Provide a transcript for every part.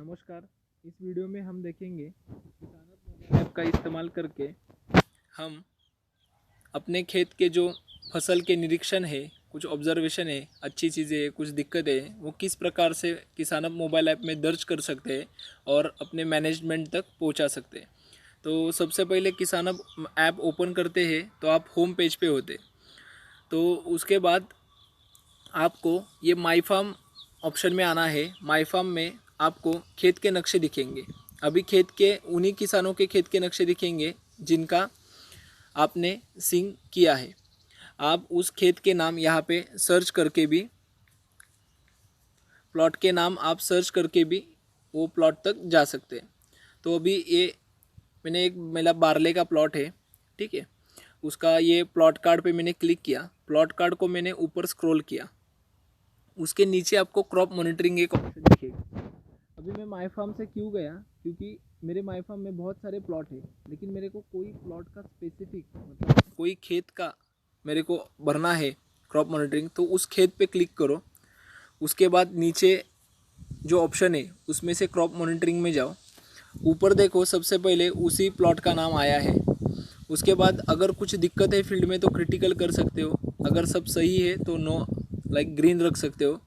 नमस्कार। इस वीडियो में हम देखेंगे किसानत मोबाइल ऐप का इस्तेमाल करके हम अपने खेत के जो फसल के निरीक्षण है, कुछ ऑब्जर्वेशन है, अच्छी चीज़ें है, कुछ दिक्कतें हैं, वो किस प्रकार से किसानत मोबाइल ऐप में दर्ज कर सकते हैं और अपने मैनेजमेंट तक पहुंचा सकते हैं। तो सबसे पहले किसानत ऐप ओपन करते हैं तो आप होम पेज पे होते, तो उसके बाद आपको ये माई फार्म ऑप्शन में आना है। माई फार्म में आपको खेत के नक्शे दिखेंगे। अभी खेत के उन्हीं किसानों के खेत के नक्शे दिखेंगे जिनका आपने सिंक किया है। आप उस खेत के नाम यहाँ पे सर्च करके भी, प्लॉट के नाम आप सर्च करके भी वो प्लॉट तक जा सकते हैं। तो अभी ये मैंने एक मेरा बारले का प्लॉट है, ठीक है। उसका ये प्लॉट कार्ड पे मैंने क्लिक किया। प्लॉट कार्ड को मैंने ऊपर स्क्रॉल किया, उसके नीचे आपको क्रॉप मॉनिटरिंग एक ऑप्शन दिखेगा। अभी मैं माई फार्म से क्यों गया, क्योंकि मेरे माई फार्म में बहुत सारे प्लॉट है, लेकिन मेरे को कोई प्लॉट का स्पेसिफिक मतलब कोई खेत का मेरे को भरना है क्रॉप मॉनिटरिंग। तो उस खेत पे क्लिक करो। उसके बाद नीचे जो ऑप्शन है उसमें से क्रॉप मॉनिटरिंग में जाओ। ऊपर देखो, सबसे पहले उसी प्लॉट का नाम आया है। उसके बाद अगर कुछ दिक्कत है फील्ड में तो क्रिटिकल कर सकते हो, अगर सब सही है तो नो लाइक ग्रीन रख सकते हो।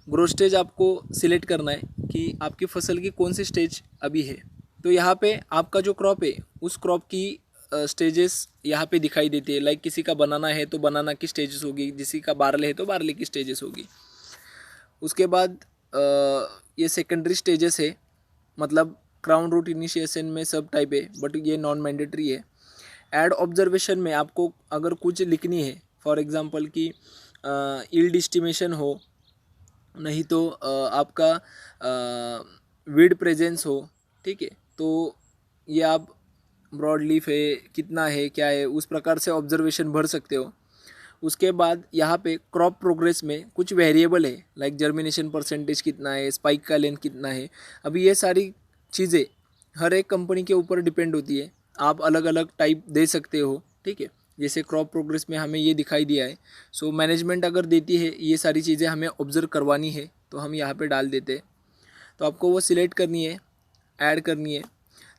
ग्रो स्टेज आपको सिलेक्ट करना है कि आपकी फसल की कौन सी स्टेज अभी है। तो यहाँ पे आपका जो क्रॉप है उस क्रॉप की स्टेजेस यहाँ पे दिखाई देती है। लाइक किसी का बनाना है तो बनाना की स्टेजेस होगी, किसी का बारले है तो बारले की स्टेजेस होगी। उसके बाद ये सेकेंडरी स्टेजेस है, मतलब क्राउन रूट इनिशिएशन में सब टाइप है, बट ये नॉन मैंडेटरी है। ऐड ऑब्जर्वेशन में आपको अगर कुछ लिखनी है, फॉर एग्जांपल कि यील्ड एस्टिमेशन हो, नहीं तो आपका वीड प्रेजेंस हो, ठीक है, तो ये आप ब्रॉड लीफ है, कितना है, क्या है, उस प्रकार से ऑब्जर्वेशन भर सकते हो। उसके बाद यहाँ पे क्रॉप प्रोग्रेस में कुछ वेरिएबल है, लाइक जर्मिनेशन परसेंटेज कितना है, स्पाइक का लेंथ कितना है। अभी ये सारी चीज़ें हर एक कंपनी के ऊपर डिपेंड होती है, आप अलग अलग टाइप दे सकते हो, ठीक है। जैसे क्रॉप प्रोग्रेस में हमें ये दिखाई दिया है। सो मैनेजमेंट अगर देती है ये सारी चीज़ें हमें ऑब्जर्व करवानी है तो हम यहाँ पे डाल देते हैं। तो आपको वो सिलेक्ट करनी है, ऐड करनी है।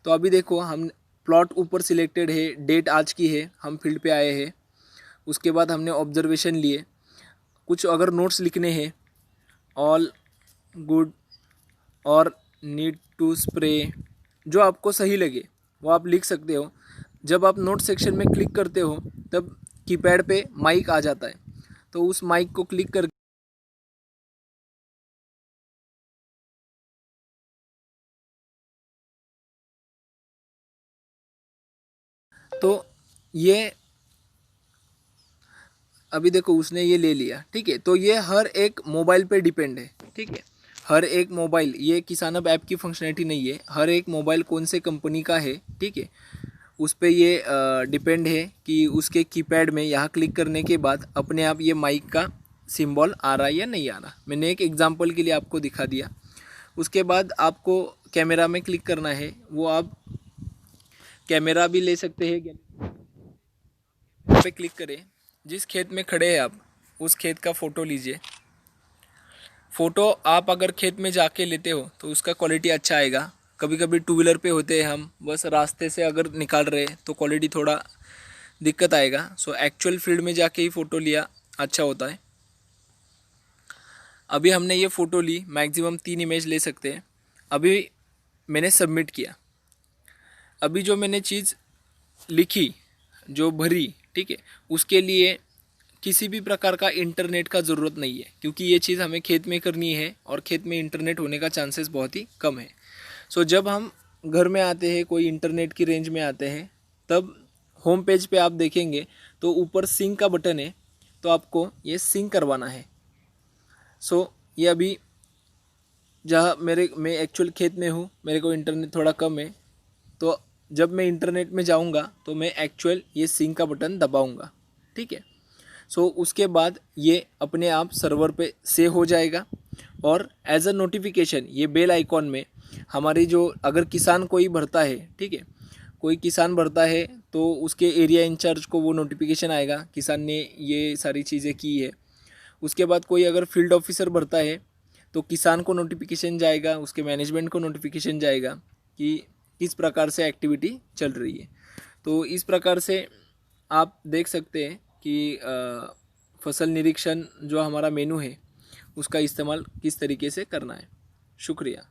तो अभी देखो, हम प्लॉट ऊपर सिलेक्टेड है, डेट आज की है, हम फील्ड पे आए हैं। उसके बाद हमने ऑब्जर्वेशन लिए। कुछ अगर नोट्स लिखने हैं, ऑल गुड और नीड टू स्प्रे, जो आपको सही लगे वो आप लिख सकते हो। जब आप नोट सेक्शन में क्लिक करते हो तब कीपैड पे माइक आ जाता है, तो उस माइक को क्लिक कर तो ये अभी देखो उसने ये ले लिया, ठीक है। तो ये हर एक मोबाइल पे डिपेंड है, ठीक है। हर एक मोबाइल, ये किसानब ऐप की फंक्शनैलिटी नहीं है, हर एक मोबाइल कौन से कंपनी का है, ठीक है, उस पर ये डिपेंड है कि उसके कीपैड में यहाँ क्लिक करने के बाद अपने आप ये माइक का सिंबल आ रहा है या नहीं आ रहा। मैंने एक एग्जांपल के लिए आपको दिखा दिया। उसके बाद आपको कैमरा में क्लिक करना है, वो आप कैमरा भी ले सकते हैं। पे क्लिक करें, जिस खेत में खड़े हैं आप उस खेत का फ़ोटो लीजिए। फ़ोटो आप अगर खेत में जाके लेते हो तो उसका क्वालिटी अच्छा आएगा। कभी कभी टू व्हीलर पे होते हैं हम, बस रास्ते से अगर निकाल रहे हैं तो क्वालिटी थोड़ा दिक्कत आएगा। सो एक्चुअल फील्ड में जाके ही फ़ोटो लिया अच्छा होता है। अभी हमने ये फ़ोटो ली, मैक्सिमम 3 इमेज ले सकते हैं। अभी मैंने सबमिट किया। अभी जो मैंने चीज़ लिखी, जो भरी, ठीक है, उसके लिए किसी भी प्रकार का इंटरनेट का ज़रूरत नहीं है, क्योंकि ये चीज़ हमें खेत में करनी है और खेत में इंटरनेट होने का चांसेस बहुत ही कम है। सो जब हम घर में आते हैं, कोई इंटरनेट की रेंज में आते हैं, तब होम पेज पे आप देखेंगे तो ऊपर सिंक का बटन है, तो आपको ये सिंक करवाना है। सो ये अभी जहाँ मैं एक्चुअल खेत में हूँ, मेरे को इंटरनेट थोड़ा कम है, तो जब मैं इंटरनेट में जाऊँगा तो मैं एक्चुअल ये सिंक का बटन दबाऊँगा, ठीक है। सो उसके बाद ये अपने आप सर्वर पे सेव हो जाएगा और एज अ नोटिफिकेशन ये बेल आइकॉन में हमारी जो, अगर किसान कोई भरता है, ठीक है, कोई किसान भरता है तो उसके एरिया इंचार्ज को वो नोटिफिकेशन आएगा किसान ने ये सारी चीज़ें की है। उसके बाद कोई अगर फील्ड ऑफिसर भरता है तो किसान को नोटिफिकेशन जाएगा, उसके मैनेजमेंट को नोटिफिकेशन जाएगा कि किस प्रकार से एक्टिविटी चल रही है। तो इस प्रकार से आप देख सकते हैं कि फसल निरीक्षण जो हमारा मेनू है उसका इस्तेमाल किस तरीके से करना है। शुक्रिया।